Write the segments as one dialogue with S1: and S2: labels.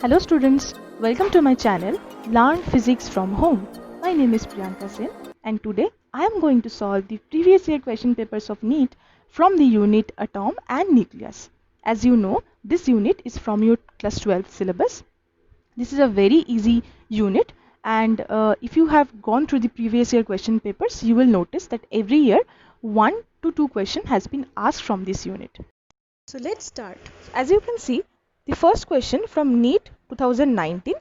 S1: Hello students, welcome to my channel Learn Physics from Home. My name is Priyanka Sen and today I am going to solve the previous year question papers of NEET from the unit Atom and Nucleus. As you know, this unit is from your class 12 syllabus. This is a very easy unit and if you have gone through the previous year question papers, you will notice that every year 1 to 2 question has been asked from this unit. So let's start. As you can see, the first question from NEET 2019,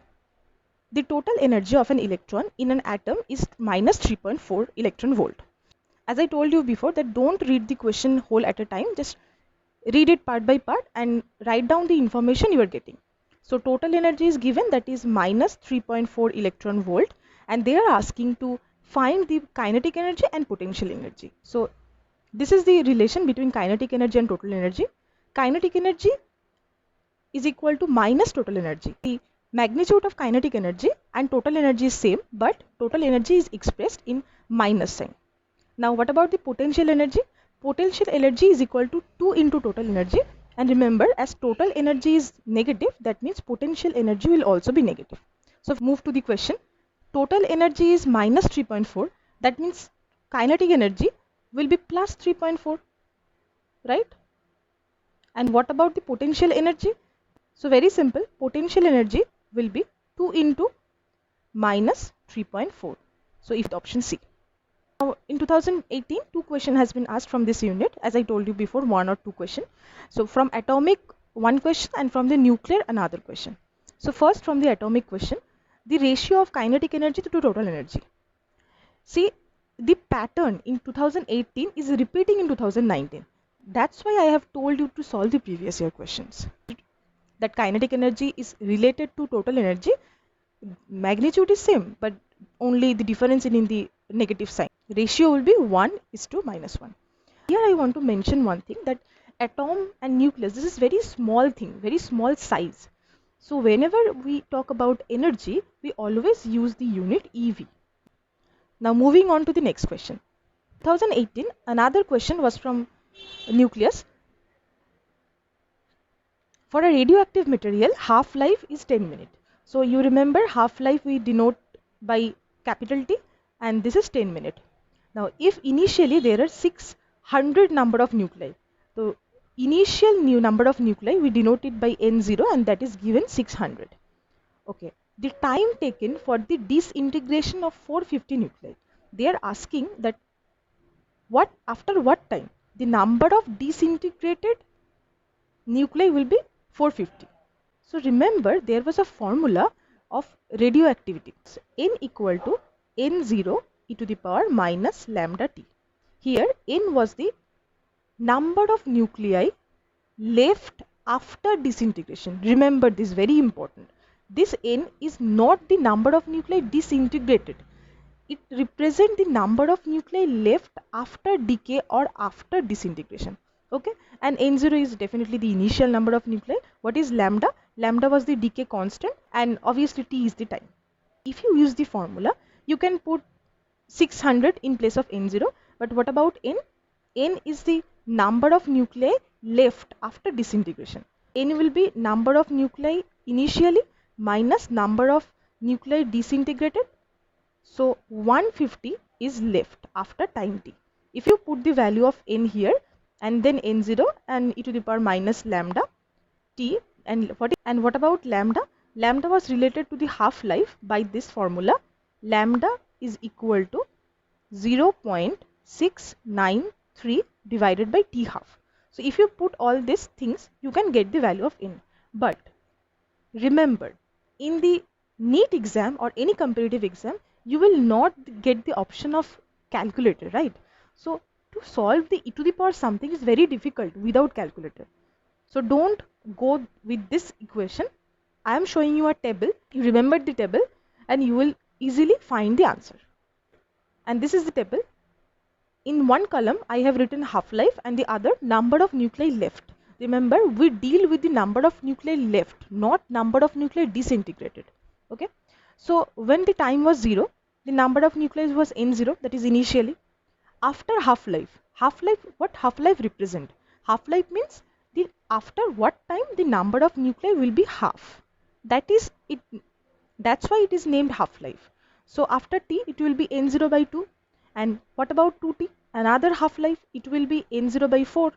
S1: the total energy of an electron in an atom is minus 3.4 electron volt. As I told you before that don't read the question whole at a time, just read it part by part and write down the information you are getting. So total energy is given, that is minus 3.4 electron volt, and they are asking to find the kinetic energy and potential energy. So this is the relation between kinetic energy and total energy. Kinetic energy is equal to minus total energy. The magnitude of kinetic energy and total energy is same, but total energy is expressed in minus sign. Now what about the potential energy? Potential energy is equal to 2 into total energy, and remember, as total energy is negative, that means potential energy will also be negative. So move to the question. Total energy is minus 3.4, that means kinetic energy will be plus 3.4, right? And what about the potential energy? So very simple, potential energy will be 2 into minus 3.4. So if the option C. Now in 2018, 2 question has been asked from this unit, as I told you before, 1 or 2 question. So from atomic, 1 question, and from the nuclear, another question. So first from the atomic question, the ratio of kinetic energy to total energy. See, the pattern in 2018 is repeating in 2019. That's why I have told you to solve the previous year questions. That kinetic energy is related to total energy, magnitude is same, but only the difference in the negative sign. Ratio will be 1 is to minus 1. Here I want to mention one thing, that atom and nucleus, this is very small thing, very small size. So whenever we talk about energy, we always use the unit EV. Now moving on to the next question. 2018, another question was from nucleus. For a radioactive material, half-life is 10 minutes. So you remember half-life we denote by capital T, and this is 10 minutes. Now if initially there are 600 number of nuclei, so initial new number of nuclei we denote it by N0, and that is given 600. Okay. The time taken for the disintegration of 450 nuclei, they are asking that after what time the number of disintegrated nuclei will be 450. So remember, there was a formula of radioactivity. So N equal to N0 e to the power minus lambda T. Here N was the number of nuclei left after disintegration. Remember this, very important. This N is not the number of nuclei disintegrated. It represents the number of nuclei left after decay or after disintegration. Okay, and N0 is definitely the initial number of nuclei. What is lambda? Lambda was the decay constant, and obviously T is the time. If you use the formula, you can put 600 in place of N0, but what about N? N is the number of nuclei left after disintegration. N will be number of nuclei initially minus number of nuclei disintegrated. So 150 is left after time t. If you put the value of n here and then n0 and e to the power minus lambda t, and what about lambda? Lambda was related to the half-life by this formula. Lambda is equal to 0.693 divided by t half. So if you put all these things, you can get the value of n. But remember, in the NEET exam or any competitive exam, you will not get the option of calculator, right? So to solve the e to the power something is very difficult without calculator. So don't go with this equation. I am showing you a table. You remember the table and you will easily find the answer. And this is the table. In one column, I have written half-life and the other number of nuclei left. Remember, we deal with the number of nuclei left, not number of nuclei disintegrated. Okay. So when the time was 0, the number of nuclei was N0, that is initially. After half-life, what half-life represent? Half-life means after what time the number of nuclei will be half. That is it. That's why it is named half-life. So after t it will be n0 by 2. And what about 2t? Another half-life, it will be n0 by 4.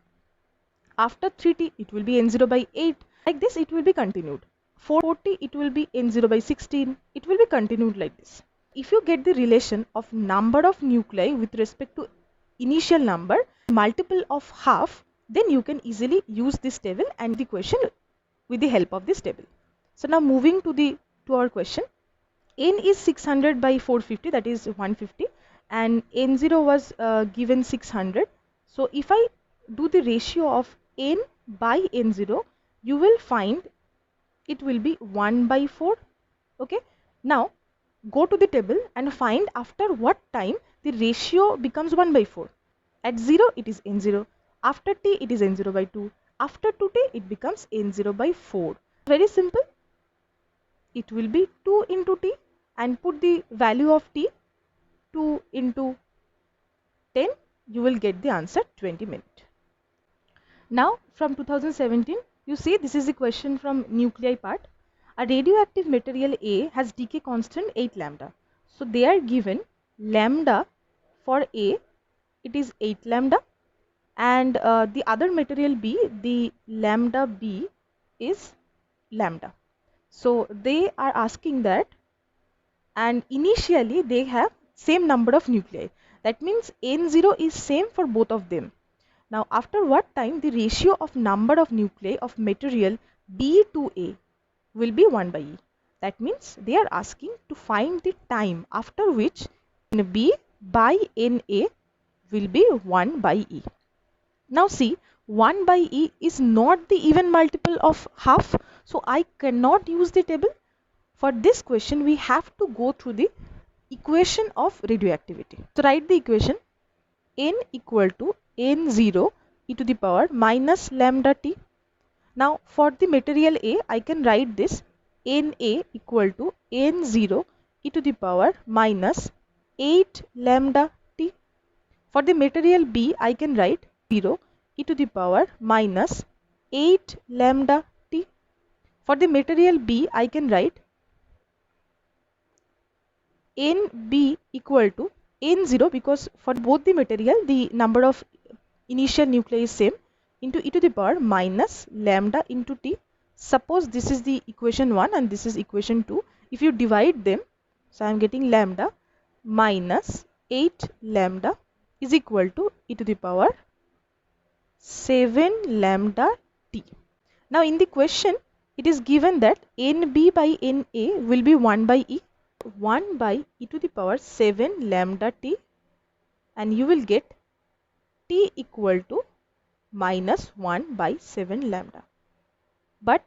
S1: After 3t it will be n0 by 8. Like this it will be continued. 4t it will be n0 by 16. It will be continued like this. If you get the relation of number of nuclei with respect to initial number multiple of half, then you can easily use this table and the question with the help of this table. So now moving to our question. N is 600 by 450, that is 150, and N0 was given 600. So if I do the ratio of N by N0, you will find it will be 1 by 4. Okay. Now go to the table and find after what time the ratio becomes 1 by 4. At 0 it is N0. After t it is N0 by 2. After 2t it becomes N0 by 4. Very simple. It will be 2 into t, and put the value of t, 2 into 10, you will get the answer 20 minutes. Now from 2017, you see this is the question from nuclei part. A radioactive material A has decay constant 8 lambda. So they are given lambda for A, it is 8 lambda, and the other material B, the lambda B is lambda. So they are asking that, and initially they have same number of nuclei. That means N0 is same for both of them. Now after what time the ratio of number of nuclei of material B to A will be 1 by E. That means they are asking to find the time after which B by Na will be 1 by E. Now see, 1 by E is not the even multiple of half, so I cannot use the table. For this question we have to go through the equation of radioactivity. So write the equation. N equal to N0 e to the power minus lambda t. Now for the material A, I can write this Na equal to N0 e to the power minus 8 lambda t. For the material B, I can write 0 e to the power minus 8 lambda t. For the material B, I can write Nb equal to N0, because for both the material the number of initial nuclei is same, into e to the power minus lambda into t. Suppose this is the equation 1 and this is equation 2. If you divide them, so I am getting lambda minus 8 lambda is equal to e to the power 7 lambda t. Now in the question it is given that Nb by Na will be 1 by E. 1 by e to the power 7 lambda t, and you will get t equal to minus 1 by 7 lambda. But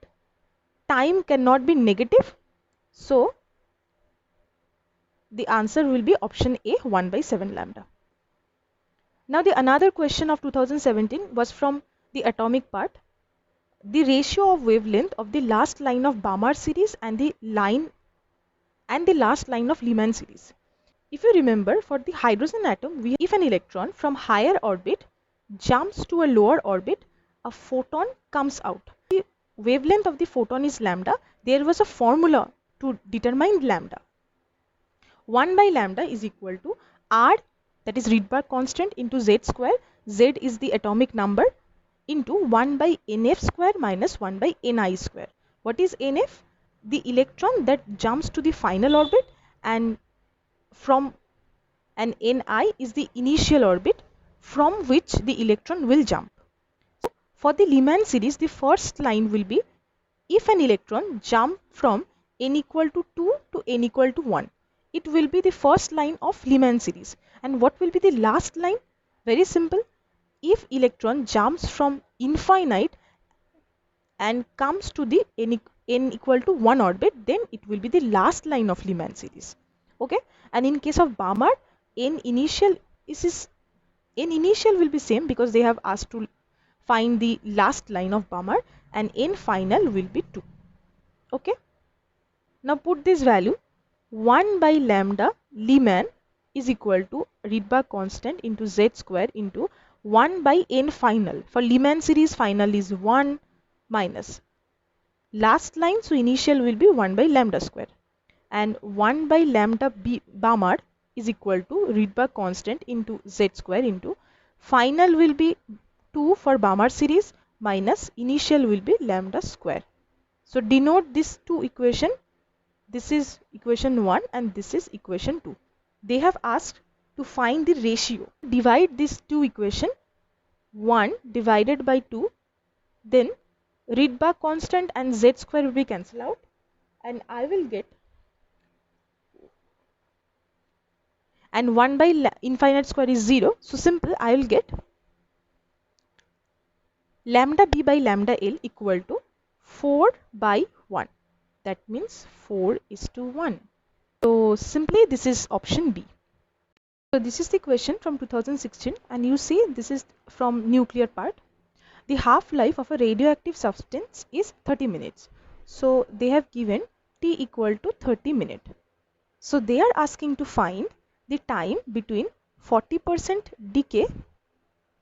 S1: time cannot be negative, so the answer will be option A, 1 by 7 lambda. Now the another question of 2017 was from the atomic part. The ratio of wavelength of the last line of Balmer series and the last line of Lyman series. If you remember, for the hydrogen atom, if an electron from higher orbit jumps to a lower orbit, a photon comes out. The wavelength of the photon is lambda. There was a formula to determine lambda. 1 by lambda is equal to R, that is Rydberg constant, into Z square. Z is the atomic number, into 1 by Nf square minus 1 by Ni square. What is Nf? The electron that jumps to the final orbit, and from an Ni is the initial orbit from which the electron will jump. So for the Lyman series, the first line will be if an electron jump from n equal to 2 to n equal to 1. It will be the first line of Lyman series. And what will be the last line? Very simple. If electron jumps from infinite and comes to the n equal to 1 orbit, then it will be the last line of Lyman series. Okay, and in case of Balmer, n initial will be same, because they have asked to find the last line of Balmer, and n final will be 2. Okay, now put this value. 1 by lambda Lyman is equal to Rydberg constant into Z square into 1 by n final. For Lyman series, final is 1 minus last line, so initial will be 1 by lambda square, and 1 by lambda b bar is equal to Rydberg constant into z square into final will be 2 for Balmer series minus initial will be lambda square. So denote this two equation. This is equation 1 and this is equation 2. They have asked to find the ratio. Divide these two equation, 1 divided by 2, then Rydberg constant and z square will be cancelled out, and I will get, and 1 by infinite square is 0, so simple, I will get lambda b by lambda L equal to 4 by 1. That means 4:1. So simply this is option B. So this is the question from 2016, and you see this is from nuclear part. The half-life of a radioactive substance is 30 minutes. So they have given T equal to 30 minutes. So they are asking to find the time between 40% decay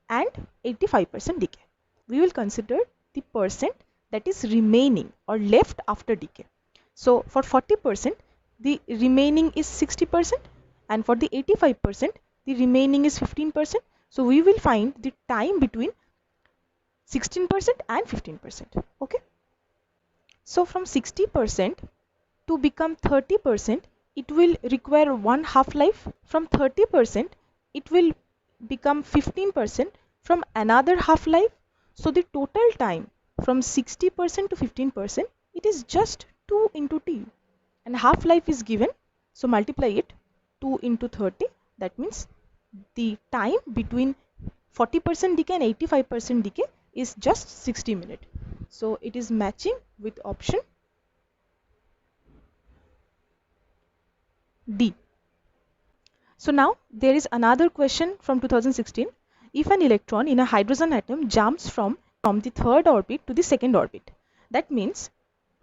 S1: and 85% decay. We will consider the percent that is remaining or left after decay. So for 40% the remaining is 60%, and for the 85% the remaining is 15%. So we will find the time between 16% and 15%. Okay. So from 60% to become 30%, it will require one half-life. From 30%, it will become 15% from another half-life. So the total time from 60% to 15%, it is just 2 into t. And half-life is given, so multiply it, 2 into 30. That means the time between 40% decay and 85% decay is just 60 minutes. So it is matching with option D. So now there is another question from 2016. If an electron in a hydrogen atom jumps from the third orbit to the second orbit, that means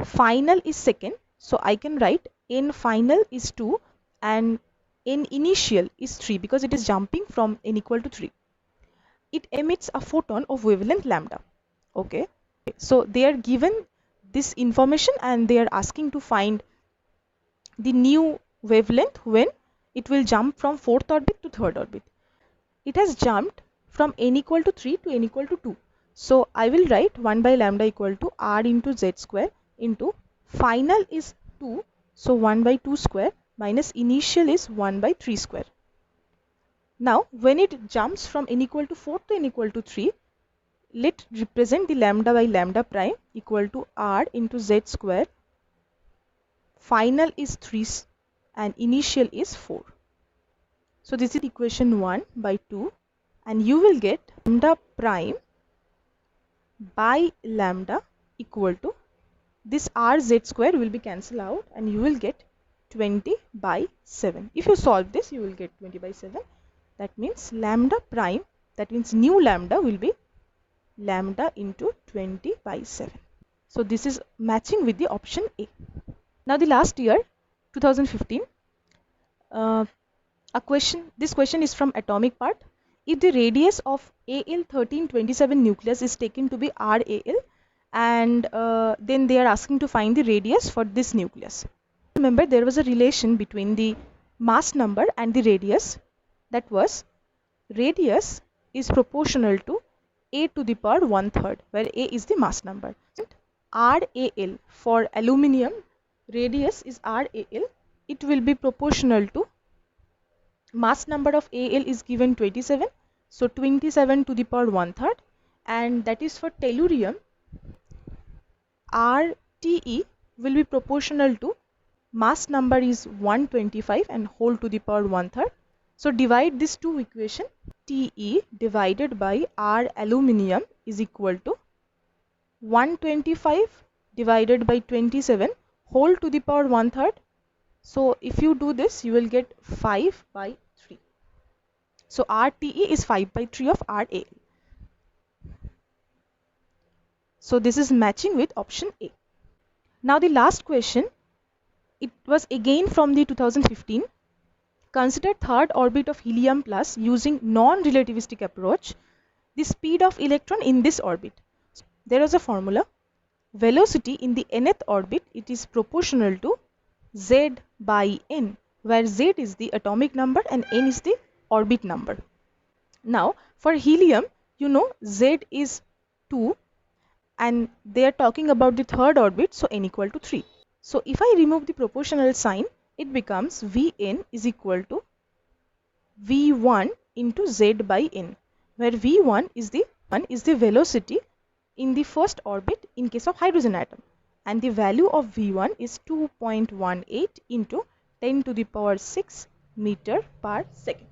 S1: final is second, so I can write n final is 2 and n initial is 3 because it is jumping from n equal to 3. It emits a photon of wavelength lambda. Okay, so they are given this information and they are asking to find the new wavelength when it will jump from fourth orbit to third orbit. It has jumped from n equal to 3 to n equal to 2. So I will write 1 by lambda equal to r into z square into final is 2, so 1 by 2 square minus initial is 1 by 3 square. Now when it jumps from n equal to 4 to n equal to 3, let represent the lambda by lambda prime equal to r into z square. Final is 3 and initial is 4. So this is equation 1 by 2, and you will get lambda prime by lambda equal to, this rz square will be cancelled out and you will get 20 by 7. If you solve this, you will get 20 by 7. That means lambda prime, that means new lambda will be lambda into 20 by 7. So this is matching with the option A. Now the last year, 2015, this question is from atomic part. If the radius of Al1327 nucleus is taken to be RAL, and then they are asking to find the radius for this nucleus. Remember, there was a relation between the mass number and the radius. That was, radius is proportional to a to the power 1/3, where a is the mass number. RAL for aluminium, radius is RAL. It will be proportional to mass number of Al is given 27, so 27 to the power 1/3, and that is for tellurium. RTE will be proportional to mass number is 125 and whole to the power 1/3. So divide these two equation. Te divided by R aluminium is equal to 125 divided by 27 whole to the power 1/3. So if you do this, you will get 5 by 3. So RTE is 5 by 3 of RAL. So this is matching with option A. Now the last question, it was again from the 2015. Consider third orbit of helium plus using non-relativistic approach, the speed of electron in this orbit. There is a formula. velocity in the nth orbit, it is proportional to z by n, where z is the atomic number and n is the orbit number. Now for helium, you know z is 2 and they are talking about the third orbit, so n equal to 3. So if I remove the proportional sign, it becomes Vn is equal to V1 into Z by N, where V1 is the velocity in the first orbit in case of hydrogen atom, and the value of V1 is 2.18 into 10 to the power 6 meter per second.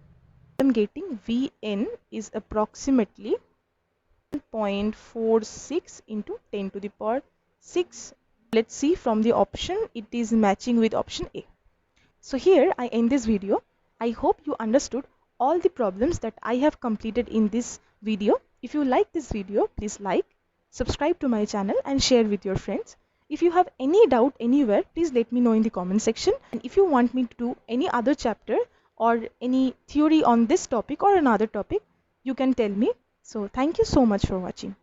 S1: I am getting Vn is approximately 1.46 into 10 to the power 6. Let's see from the option, it is matching with option A. So here I end this video. I hope you understood all the problems that I have completed in this video. If you like this video, please like, subscribe to my channel and share with your friends. If you have any doubt anywhere, please let me know in the comment section. And if you want me to do any other chapter or any theory on this topic or another topic, you can tell me. So thank you so much for watching.